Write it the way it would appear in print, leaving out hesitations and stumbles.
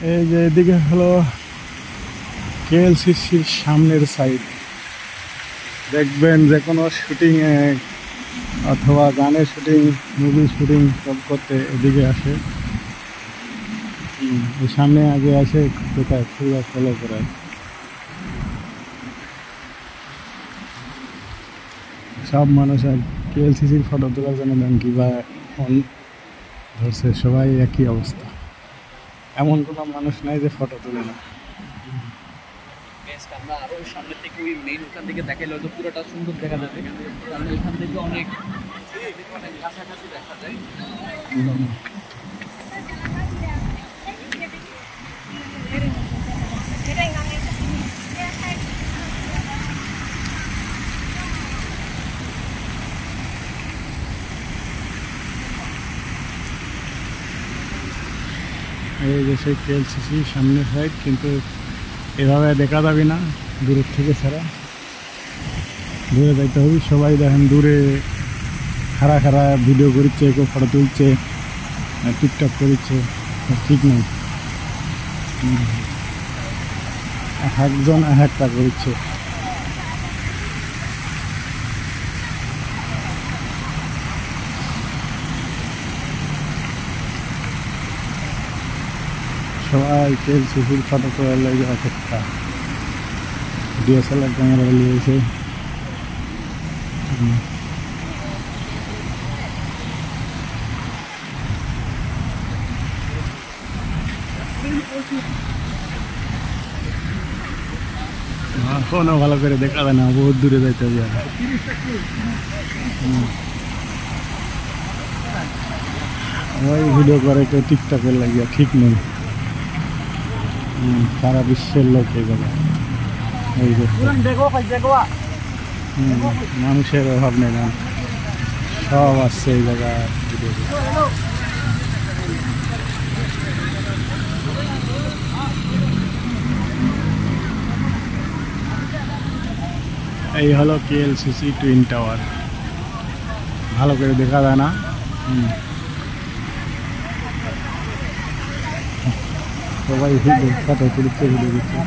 এই যে এদিকে হলো কেএলসিসির সামনের সাইড। দেখবেন যে কোনো শুটিং অথবা গানের শুটিং, মুভি শুটিং সব করতে এদিকে আসে। এই সামনে আগে আসে কোথায় পুরো ফলো করায়। সব মানুষ আর কেএলসিসির ফটো তোলার জন্য দেন কিংবা ফোন ধরছে, সবাই একই অবস্থা। এমন কোনো মানুষ নাই যে ফটো তোলে না। আমরা আরো সামনে থেকে ওই মেইন ওখান থেকে দেখাইলে হয়তো পুরোটা সুন্দর দেখা যাবে, কারণ এখান থেকে অনেক কাছাকাছি দেখা যায়। এই যে সেই কেএলসিসি সামনের সাইড, কিন্তু এভাবে দেখা যাবে না দূরের থেকে ছাড়া। দূরে যাইতে হবে। সবাই দেখেন দূরে খাড়া খাড়া ভিডিও করছে, কেউ ফটো তুলছে, টিকটক করছে, ঠিক নেই। একজন একটা করছে। সবাই কেএলসিসির ফটো তোলার লাগে অপেক্ষা। ডিএসএলআর ক্যামেরা নিয়েছে। এখনো ভালো করে দেখা যায় না, বহুত দূরে যাইতে হবে। ওই ভিডিও করে কেউ টিকটকের লাগিয়া, ঠিক নেই। সারা বিশ্বের লোক এই জায়গায় এই মানুষের অভাব নেই না, সব আসছে এই জায়গায় ভিডিও। এই হলো কেএলসিসি টুইন টাওয়ার। ভালো করে দেখা যায় না। সবাই ফটো তুলছে, ভিডিও দিচ্ছে।